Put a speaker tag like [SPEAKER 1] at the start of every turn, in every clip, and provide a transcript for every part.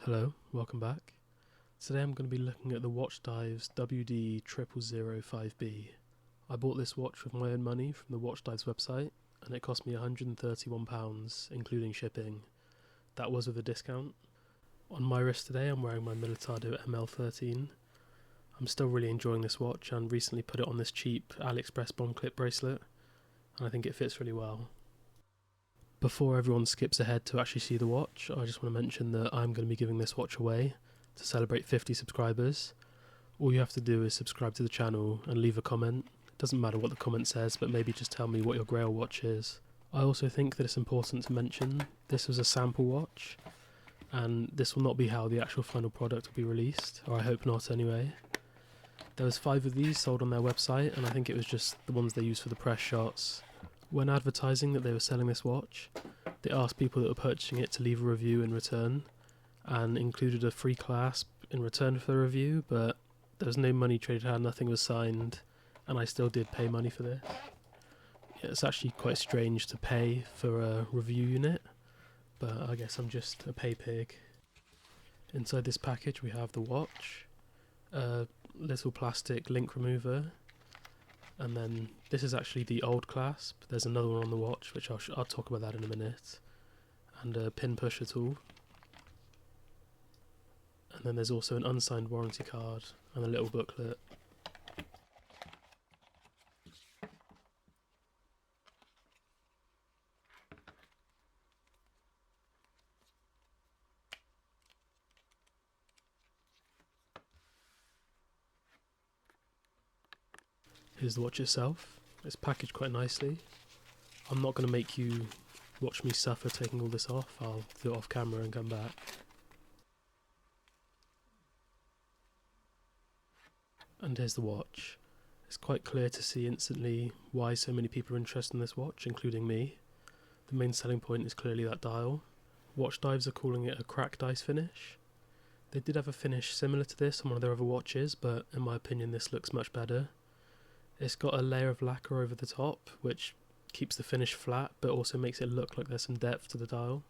[SPEAKER 1] Hello, welcome back. Today I'm going to be looking at the Watchdives WD0005B. I bought this watch with my own money from the Watchdives website and it cost me £131 including shipping. That was with a discount. On my wrist today I'm wearing my Militado ML13. I'm still really enjoying this watch and recently put it on this cheap AliExpress bomb clip bracelet and I think it fits really well. Before everyone skips ahead to actually see the watch, I just want to mention that I'm going to be giving this watch away to celebrate 50 subscribers. All you have to do is subscribe to the channel and leave a comment. It doesn't matter what the comment says, but maybe just tell me what your grail watch is. I also think that it's important to mention this was a sample watch, and this will not be how the actual final product will be released, or I hope not anyway. There was 5 of these sold on their website, and I think it was just the ones they used for the press shots. When advertising that they were selling this watch, they asked people that were purchasing it to leave a review in return, and included a free clasp in return for the review, but there was no money traded hand, nothing was signed, and I still did pay money for this. Yeah, it's actually quite strange to pay for a review unit, but I guess I'm just a pay pig. Inside this package we have the watch, a little plastic link remover, and then this is actually the old clasp. There's another one on the watch, which I'll talk about that in a minute, and a pin pusher tool. And then there's also an unsigned warranty card and a little booklet. Here's the watch itself. It's packaged quite nicely. I'm not going to make you watch me suffer taking all this off. I'll do it off camera and come back. And here's the watch. It's quite clear to see instantly why so many people are interested in this watch, including me. The main selling point is clearly that dial. Watchdives are calling it a cracked ice finish. They did have a finish similar to this on one of their other watches, but in my opinion this looks much better. It's got a layer of lacquer over the top, which keeps the finish flat, but also makes it look like there's some depth to the dial.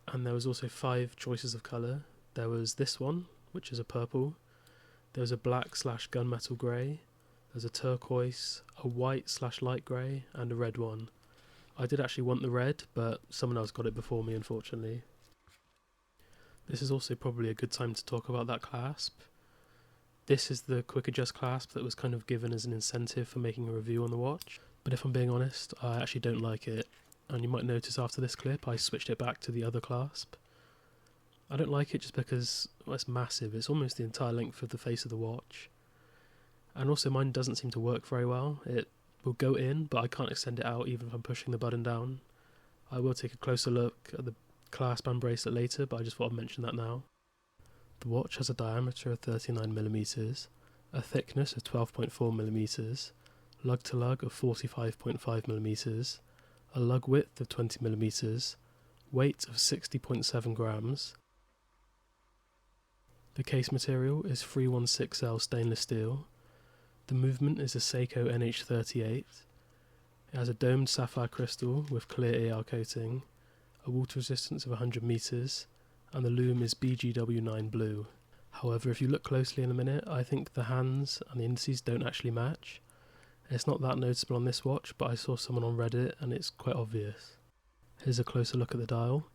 [SPEAKER 1] And there was also 5 choices of colour. There was this one, which is a purple. There was a black / gunmetal grey. There's a turquoise, a white / light grey, and a red one. I did actually want the red, but someone else got it before me, unfortunately. This is also probably a good time to talk about that clasp. This is the quick adjust clasp that was kind of given as an incentive for making a review on the watch, but if I'm being honest, I actually don't like it, and you might notice after this clip I switched it back to the other clasp. I don't like it just because it's massive, it's almost the entire length of the face of the watch, and also mine doesn't seem to work very well. It will go in, but I can't extend it out even if I'm pushing the button down. I will take a closer look at the clasp and bracelet later, but I just thought I'd mention that now. The watch has a diameter of 39mm, a thickness of 12.4mm, lug to lug of 45.5mm, a lug width of 20mm, weight of 60.7 grams. The case material is 316L stainless steel. The movement is a Seiko NH38. It has a domed sapphire crystal with clear AR coating, a water resistance of 100 meters, and the Lume is BGW9 blue. However, if you look closely in a minute, I think the hands and the indices don't actually match. It's not that noticeable on this watch, but I saw someone on Reddit and it's quite obvious. Here's a closer look at the dial.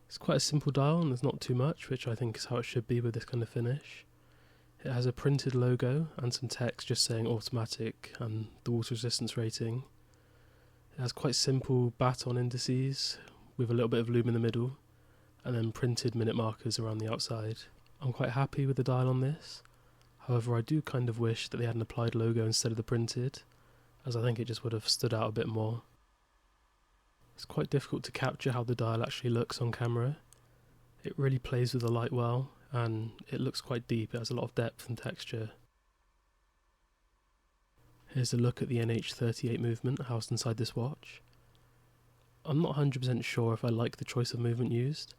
[SPEAKER 1] It's quite a simple dial and there's not too much, which I think is how it should be with this kind of finish. It has a printed logo and some text just saying automatic and the water resistance rating. It has quite simple baton indices with a little bit of lume in the middle, and then printed minute markers around the outside. I'm quite happy with the dial on this, however I do kind of wish that they had an applied logo instead of the printed, as I think it just would have stood out a bit more. It's quite difficult to capture how the dial actually looks on camera. It really plays with the light well, and it looks quite deep. It has a lot of depth and texture. Here's a look at the NH38 movement housed inside this watch. I'm not 100% sure if I like the choice of movement used.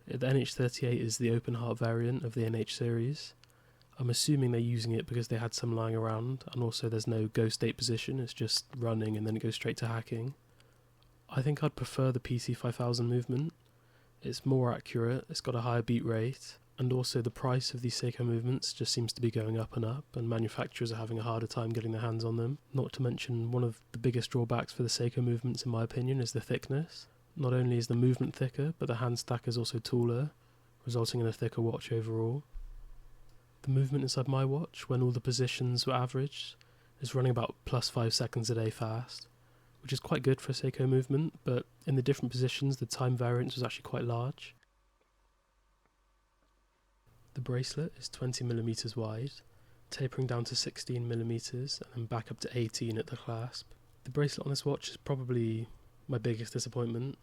[SPEAKER 1] The NH38 is the open heart variant of the NH series. I'm assuming they're using it because they had some lying around, and also there's no go state position, it's just running and then it goes straight to hacking. I think I'd prefer the PC5000 movement. It's more accurate, it's got a higher beat rate, and also the price of these Seiko movements just seems to be going up, and manufacturers are having a harder time getting their hands on them. Not to mention, one of the biggest drawbacks for the Seiko movements in my opinion is the thickness. Not only is the movement thicker, but the hand stack is also taller, resulting in a thicker watch overall. The movement inside my watch, when all the positions were averaged, is running about plus 5 seconds a day fast, which is quite good for a Seiko movement, but in the different positions the time variance was actually quite large. The bracelet is 20mm wide, tapering down to 16mm and then back up to 18 at the clasp. The bracelet on this watch is probably my biggest disappointment.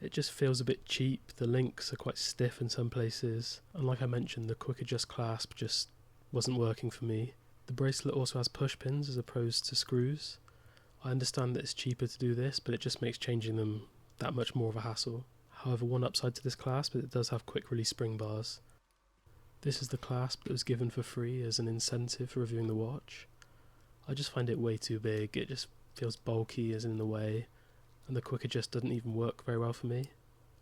[SPEAKER 1] It just feels a bit cheap, the links are quite stiff in some places, and like I mentioned, the quick adjust clasp just wasn't working for me. The bracelet also has push pins as opposed to screws. I understand that it's cheaper to do this, but it just makes changing them that much more of a hassle. However, one upside to this clasp is it does have quick release spring bars. This is the clasp that was given for free as an incentive for reviewing the watch. I just find it way too big, it just feels bulky as in the way, and the quick adjust doesn't even work very well for me.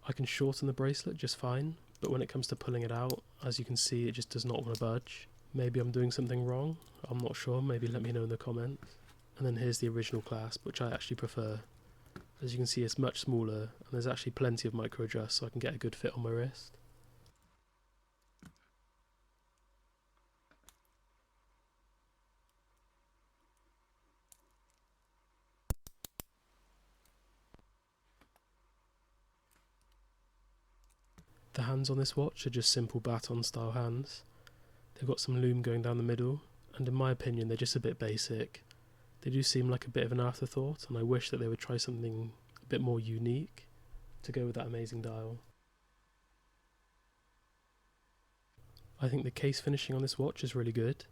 [SPEAKER 1] I can shorten the bracelet just fine, but when it comes to pulling it out, as you can see, it just does not want to budge. Maybe I'm doing something wrong, I'm not sure, maybe let me know in the comments. And then here's the original clasp, which I actually prefer. As you can see, it's much smaller, and there's actually plenty of micro adjust so I can get a good fit on my wrist. The hands on this watch are just simple baton style hands. They've got some lume going down the middle, and in my opinion they're just a bit basic. They do seem like a bit of an afterthought, and I wish that they would try something a bit more unique to go with that amazing dial. I think the case finishing on this watch is really good.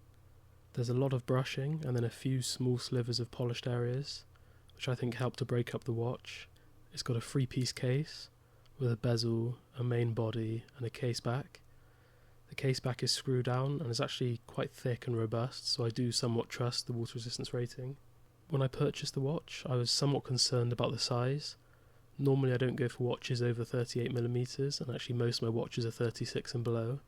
[SPEAKER 1] There's a lot of brushing and then a few small slivers of polished areas, which I think help to break up the watch. It's got a 3-piece case with a bezel, a main body and a case back. The case back is screw down and is actually quite thick and robust, so I do somewhat trust the water resistance rating. When I purchased the watch, I was somewhat concerned about the size. Normally I don't go for watches over 38mm, and actually most of my watches are 36 and below.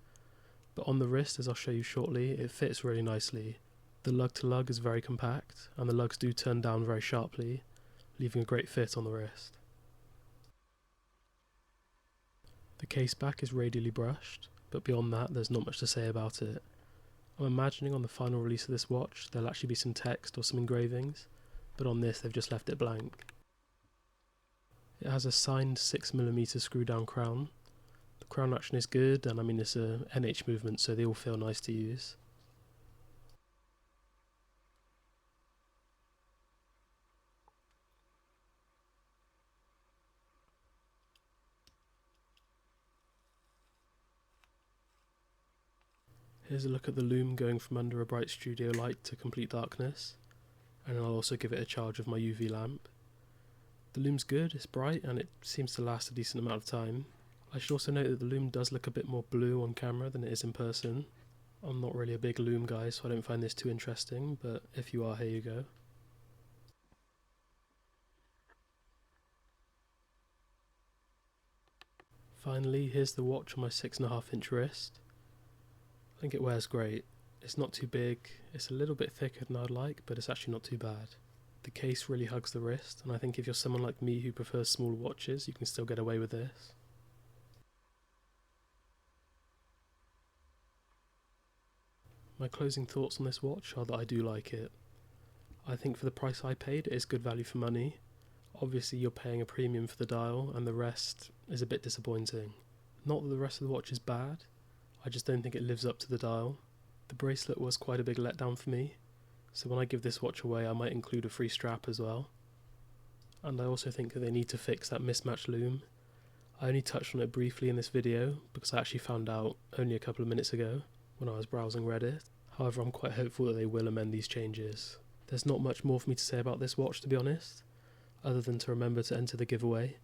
[SPEAKER 1] But on the wrist, as I'll show you shortly, it fits really nicely. The lug to lug is very compact, and the lugs do turn down very sharply, leaving a great fit on the wrist. The case back is radially brushed, but beyond that there's not much to say about it. I'm imagining on the final release of this watch there'll actually be some text or some engravings, but on this they've just left it blank. It has a signed 6mm screw down crown. The crown action is good, and I mean it's a NH movement so they all feel nice to use. Here's a look at the lume going from under a bright studio light to complete darkness, and I'll also give it a charge of my UV lamp. The lume's good, it's bright, and it seems to last a decent amount of time. I should also note that the lume does look a bit more blue on camera than it is in person. I'm not really a big lume guy, so I don't find this too interesting, but if you are, here you go. Finally, here's the watch on my 6.5-inch wrist. I think it wears great. It's not too big, it's a little bit thicker than I'd like, but it's actually not too bad. The case really hugs the wrist, and I think if you're someone like me who prefers smaller watches, you can still get away with this. My closing thoughts on this watch are that I do like it. I think for the price I paid, it is good value for money. Obviously you're paying a premium for the dial, and the rest is a bit disappointing. Not that the rest of the watch is bad, I just don't think it lives up to the dial. The bracelet was quite a big letdown for me, so when I give this watch away I might include a free strap as well. And I also think that they need to fix that mismatched lume. I only touched on it briefly in this video because I actually found out only a couple of minutes ago when I was browsing Reddit. However, I'm quite hopeful that they will amend these changes. There's not much more for me to say about this watch, to be honest, other than to remember to enter the giveaway.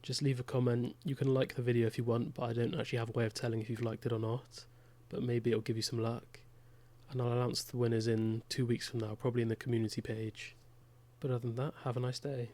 [SPEAKER 1] Just leave a comment. You can like the video if you want, but I don't actually have a way of telling if you've liked it or not, but maybe it'll give you some luck. And I'll announce the winners in 2 weeks from now, probably in the community page. But other than that, have a nice day.